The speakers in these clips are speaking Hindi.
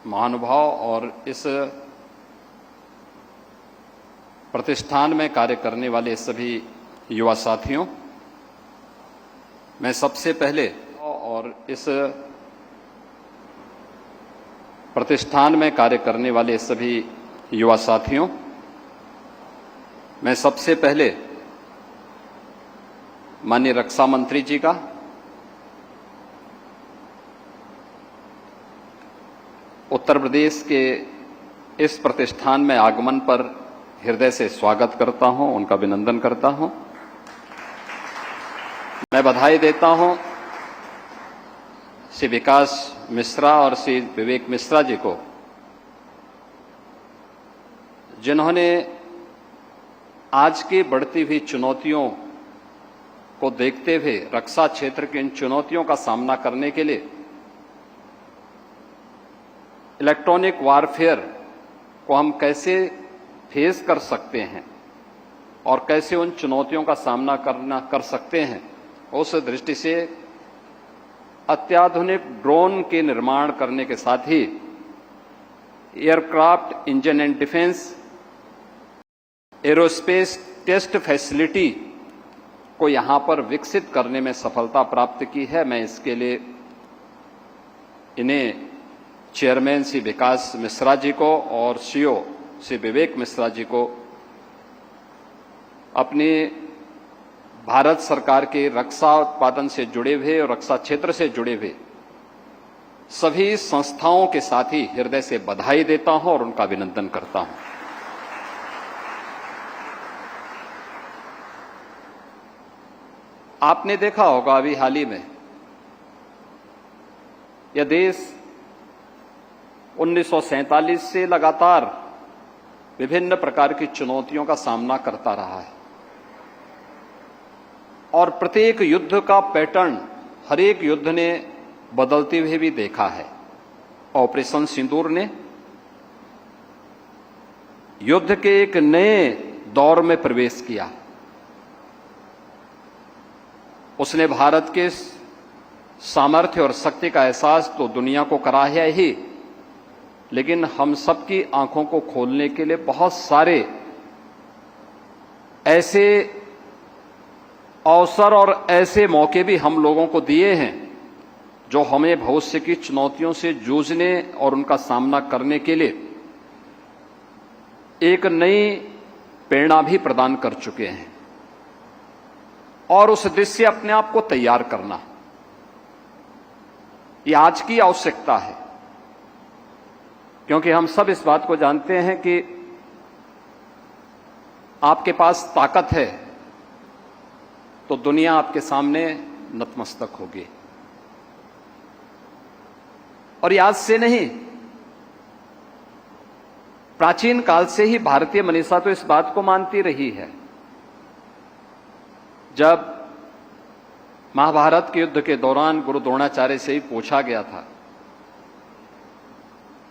महानुभाव और इस प्रतिष्ठान में कार्य करने वाले सभी युवा साथियों, मैं सबसे पहले और इस प्रतिष्ठान में कार्य करने वाले सभी युवा साथियों, मैं सबसे पहले माननीय रक्षा मंत्री जी का उत्तर प्रदेश के इस प्रतिष्ठान में आगमन पर हृदय से स्वागत करता हूं, उनका अभिनंदन करता हूं। मैं बधाई देता हूं श्री विकास मिश्रा और श्री विवेक मिश्रा जी को, जिन्होंने आज की बढ़ती हुई चुनौतियों को देखते हुए रक्षा क्षेत्र की इन चुनौतियों का सामना करने के लिए इलेक्ट्रॉनिक वारफेयर को हम कैसे फेस कर सकते हैं और कैसे उन चुनौतियों का सामना कर सकते हैं, उस दृष्टि से अत्याधुनिक ड्रोन के निर्माण करने के साथ ही aircraft engine and defence aerospace test facility को यहां पर विकसित करने में सफलता प्राप्त की है। मैं इसके लिए इन्हें चेयरमैन श्री विकास मिश्रा जी को और सीईओ श्री विवेक मिश्रा जी को अपनी भारत सरकार के रक्षा उत्पादन से जुड़े हुए और रक्षा क्षेत्र से जुड़े हुए सभी संस्थाओं के साथ ही हृदय से बधाई देता हूं और उनका अभिनंदन करता हूं। आपने देखा होगा अभी हाल ही में यह देश 1947 से लगातार विभिन्न प्रकार की चुनौतियों का सामना करता रहा है और प्रत्येक युद्ध का पैटर्न हर एक युद्ध ने बदलते हुए भी देखा है। ऑपरेशन सिंदूर ने युद्ध के एक नए दौर में प्रवेश किया। उसने भारत के सामर्थ्य और शक्ति का एहसास तो दुनिया को कराया ही, लेकिन हम सबकी आंखों को खोलने के लिए बहुत सारे ऐसे अवसर और ऐसे मौके भी हम लोगों को दिए हैं जो हमें भविष्य की चुनौतियों से जूझने और उनका सामना करने के लिए एक नई प्रेरणा भी प्रदान कर चुके हैं और उस दृष्टि से अपने आप को तैयार करना ये आज की आवश्यकता है, क्योंकि हम सब इस बात को जानते हैं कि आपके पास ताकत है तो दुनिया आपके सामने नतमस्तक होगी। और ये आज से नहीं, प्राचीन काल से ही भारतीय मनीषा तो इस बात को मानती रही है। जब महाभारत के युद्ध के दौरान गुरु द्रोणाचार्य से ही पूछा गया था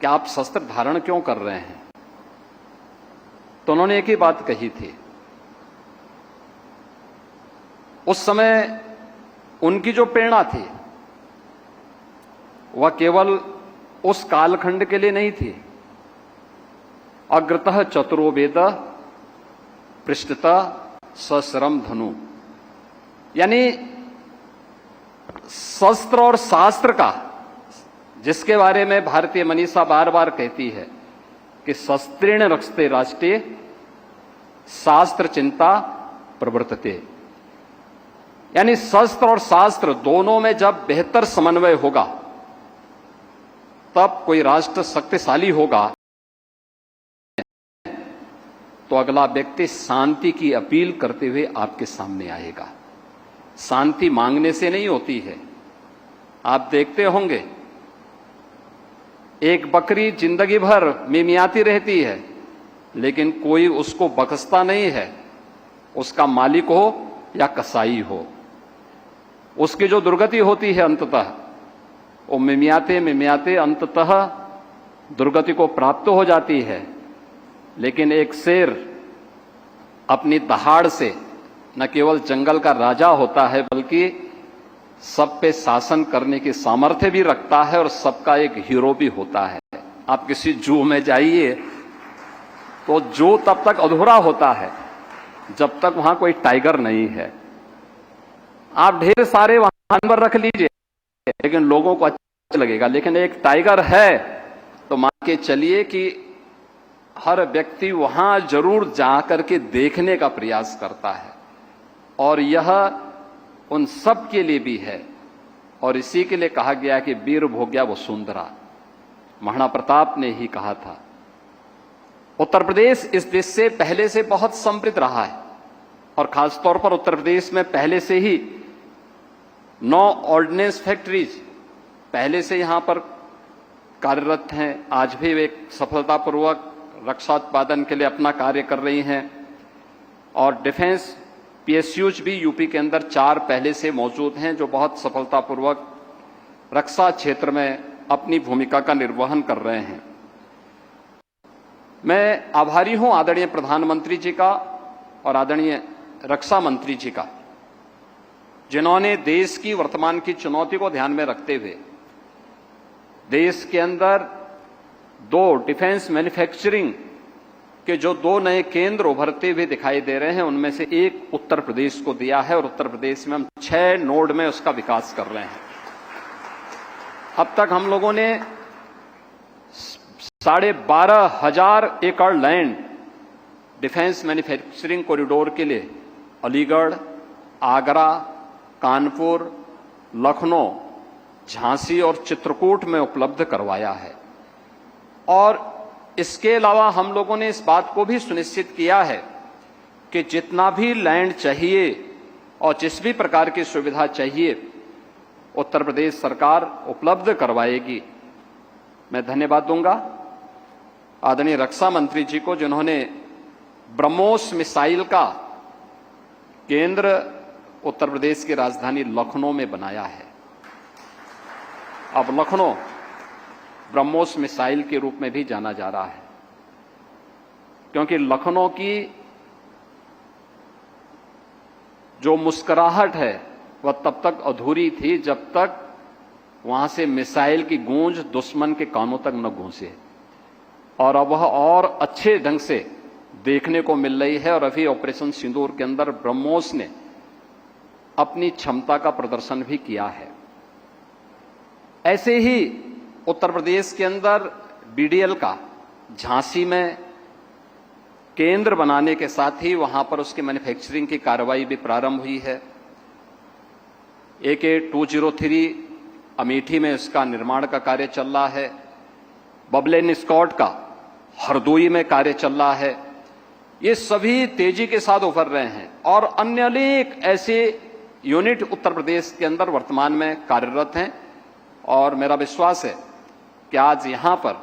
कि आप शस्त्र धारण क्यों कर रहे हैं, तो उन्होंने एक ही बात कही थी। उस समय उनकी जो प्रेरणा थी वह केवल उस कालखंड के लिए नहीं थी। अग्रतः चतुरो वेद पृष्ठतः सशरम धनु, यानी शस्त्र और शास्त्र का, जिसके बारे में भारतीय मनीषा बार बार कहती है कि शस्त्रेण रक्षते राष्ट्रे शास्त्र चिंता प्रवर्तते, यानी शस्त्र और शास्त्र दोनों में जब बेहतर समन्वय होगा तब कोई राष्ट्र शक्तिशाली होगा। तो अगला व्यक्ति शांति की अपील करते हुए आपके सामने आएगा। शांति मांगने से नहीं होती है। आप देखते होंगे एक बकरी जिंदगी भर मिमियाती रहती है लेकिन कोई उसको बख्शता नहीं है, उसका मालिक हो या कसाई हो। उसकी जो दुर्गति होती है अंततः वो मिमियाते मिमियाते अंततः दुर्गति को प्राप्त हो जाती है। लेकिन एक शेर अपनी दहाड़ से न केवल जंगल का राजा होता है बल्कि सब पे शासन करने की सामर्थ्य भी रखता है और सबका एक हीरो भी होता है। आप किसी जू में जाइए तो जू तब तक अधूरा होता है जब तक वहां कोई टाइगर नहीं है। आप ढेर सारे वहां जानवर रख लीजिए लेकिन लोगों को अच्छा लगेगा, लेकिन एक टाइगर है तो मान के चलिए कि हर व्यक्ति वहां जरूर जाकर के देखने का प्रयास करता है। और यह उन सब के लिए भी है और इसी के लिए कहा गया कि वीर भोग्या वसुंधरा, महाराणा प्रताप ने ही कहा था। उत्तर प्रदेश इस देश से पहले से बहुत समृद्ध रहा है और खासतौर पर उत्तर प्रदेश में पहले से ही 9 ऑर्डिनेंस फैक्ट्रीज पहले से यहां पर कार्यरत हैं। आज भी वे सफलतापूर्वक रक्षा उत्पादन के लिए अपना कार्य कर रही हैं और डिफेंस पीएसयूज भी यूपी के अंदर 4 पहले से मौजूद हैं जो बहुत सफलतापूर्वक रक्षा क्षेत्र में अपनी भूमिका का निर्वहन कर रहे हैं। मैं आभारी हूं आदरणीय प्रधानमंत्री जी का और आदरणीय रक्षा मंत्री जी का, जिन्होंने देश की वर्तमान की चुनौती को ध्यान में रखते हुए देश के अंदर 2 डिफेंस मैन्युफैक्चरिंग के जो 2 नए केंद्र उभरते हुए दिखाई दे रहे हैं उनमें से एक उत्तर प्रदेश को दिया है और उत्तर प्रदेश में हम 6 नोड में उसका विकास कर रहे हैं। अब तक हम लोगों ने 12,500 एकड़ लैंड डिफेंस मैन्युफैक्चरिंग कॉरिडोर के लिए अलीगढ़, आगरा, कानपुर, लखनऊ, झांसी और चित्रकूट में उपलब्ध करवाया है। और इसके अलावा हम लोगों ने इस बात को भी सुनिश्चित किया है कि जितना भी लैंड चाहिए और जिस भी प्रकार की सुविधा चाहिए उत्तर प्रदेश सरकार उपलब्ध करवाएगी। मैं धन्यवाद दूंगा आदरणीय रक्षा मंत्री जी को, जिन्होंने ब्रह्मोस मिसाइल का केंद्र उत्तर प्रदेश की राजधानी लखनऊ में बनाया है। अब लखनऊ ब्रह्मोस मिसाइल के रूप में भी जाना जा रहा है क्योंकि लखनऊ की जो मुस्कुराहट है वह तब तक अधूरी थी जब तक वहां से मिसाइल की गूंज दुश्मन के कानों तक न गूंजे, और अब वह और अच्छे ढंग से देखने को मिल रही है। और अभी ऑपरेशन सिंदूर के अंदर ब्रह्मोस ने अपनी क्षमता का प्रदर्शन भी किया है। ऐसे ही उत्तर प्रदेश के अंदर बीडीएल का झांसी में केंद्र बनाने के साथ ही वहां पर उसकी मैन्युफैक्चरिंग की कार्रवाई भी प्रारंभ हुई है। AK-203 अमेठी में इसका निर्माण का कार्य चल रहा है। बबलेन स्कॉट का हरदोई में कार्य चल रहा है। ये सभी तेजी के साथ उभर रहे हैं और अन्य अनेक ऐसे यूनिट उत्तर प्रदेश के अंदर वर्तमान में कार्यरत हैं। और मेरा विश्वास है कि आज यहां पर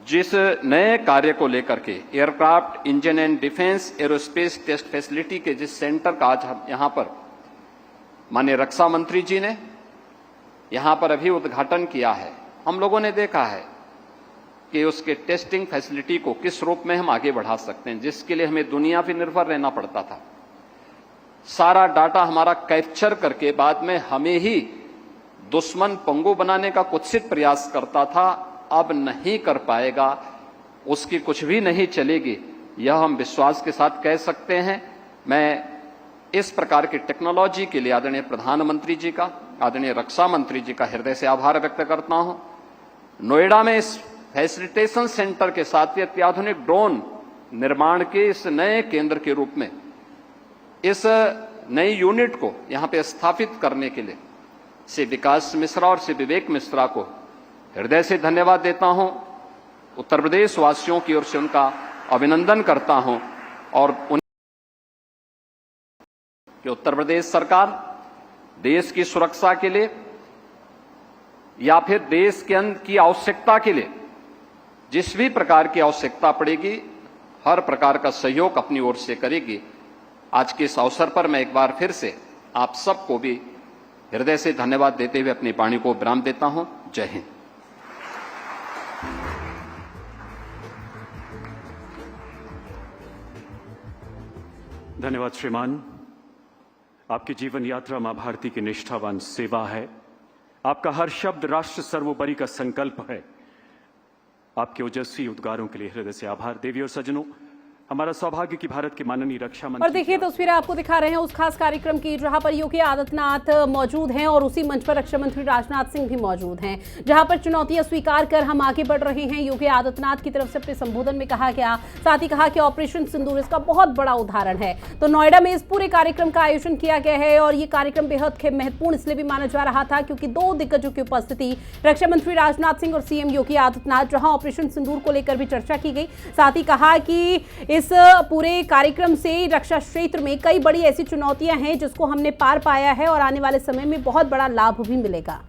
जिस नए कार्य को लेकर के aircraft engine and defence aerospace test facility के जिस सेंटर का आज हम यहां पर माननीय रक्षा मंत्री जी ने यहां पर अभी उद्घाटन किया है, हम लोगों ने देखा है कि उसके टेस्टिंग फैसिलिटी को किस रूप में हम आगे बढ़ा सकते हैं, जिसके लिए हमें दुनिया पर निर्भर रहना पड़ता था। सारा डाटा हमारा कैप्चर करके बाद में हमें ही दुश्मन पंगु बनाने का कुत्सित प्रयास करता था, अब नहीं कर पाएगा, उसकी कुछ भी नहीं चलेगी, यह हम विश्वास के साथ कह सकते हैं। मैं इस प्रकार की टेक्नोलॉजी के लिए आदरणीय प्रधानमंत्री जी का, आदरणीय रक्षा मंत्री जी का हृदय से आभार व्यक्त करता हूं। नोएडा में इस फैसिलिटेशन सेंटर के साथ ही अत्याधुनिक ड्रोन निर्माण के इस नए केंद्र के रूप में इस नई यूनिट को यहां पे स्थापित करने के लिए श्री विकास मिश्रा और श्री विवेक मिश्रा को हृदय से धन्यवाद देता हूं। उत्तर प्रदेश वासियों की ओर से उनका अभिनंदन करता हूं और कि उत्तर प्रदेश सरकार देश की सुरक्षा के लिए या फिर देश के अंदर की आवश्यकता के लिए जिस भी प्रकार की आवश्यकता पड़ेगी हर प्रकार का सहयोग अपनी ओर से करेगी। आज के इस अवसर पर मैं एक बार फिर से आप सबको भी हृदय से धन्यवाद देते हुए अपनी वाणी को विराम देता हूं। जय हिंद। धन्यवाद श्रीमान। आपकी जीवन यात्रा मां भारती की निष्ठावान सेवा है। आपका हर शब्द राष्ट्र सर्वोपरि का संकल्प है। आपके ओजस्वी उद्गारों के लिए हृदय से आभार। देवी और सज्जनों, हमारा सौभाग्य कि भारत के माननीय रक्षा मंत्री, और देखिए तस्वीरें आपको दिखा रहे हैं उस खास कार्यक्रम की जहां पर योगी आदित्यनाथ मौजूद हैं और उसी मंच पर रक्षा मंत्री राजनाथ सिंह भी मौजूद हैं, जहां पर चुनौतियां स्वीकार कर हम आगे बढ़ रहे हैं। योगी आदित्यनाथ की तरफ से अपने संबोधन में कहा गया, साथ ही कहा कि ऑपरेशन सिंदूर इसका बहुत बड़ा उदाहरण है। तो नोएडा में इस पूरे कार्यक्रम का आयोजन किया गया है और ये कार्यक्रम बेहद महत्वपूर्ण इसलिए भी माना जा रहा था क्योंकि दो दिग्गजों की उपस्थिति, रक्षा मंत्री राजनाथ सिंह और सीएम योगी आदित्यनाथ, जहां ऑपरेशन सिंदूर को लेकर भी चर्चा की गई। साथ ही कहा कि इस पूरे कार्यक्रम से रक्षा क्षेत्र में कई बड़ी ऐसी चुनौतियां हैं जिसको हमने पार पाया है और आने वाले समय में बहुत बड़ा लाभ भी मिलेगा।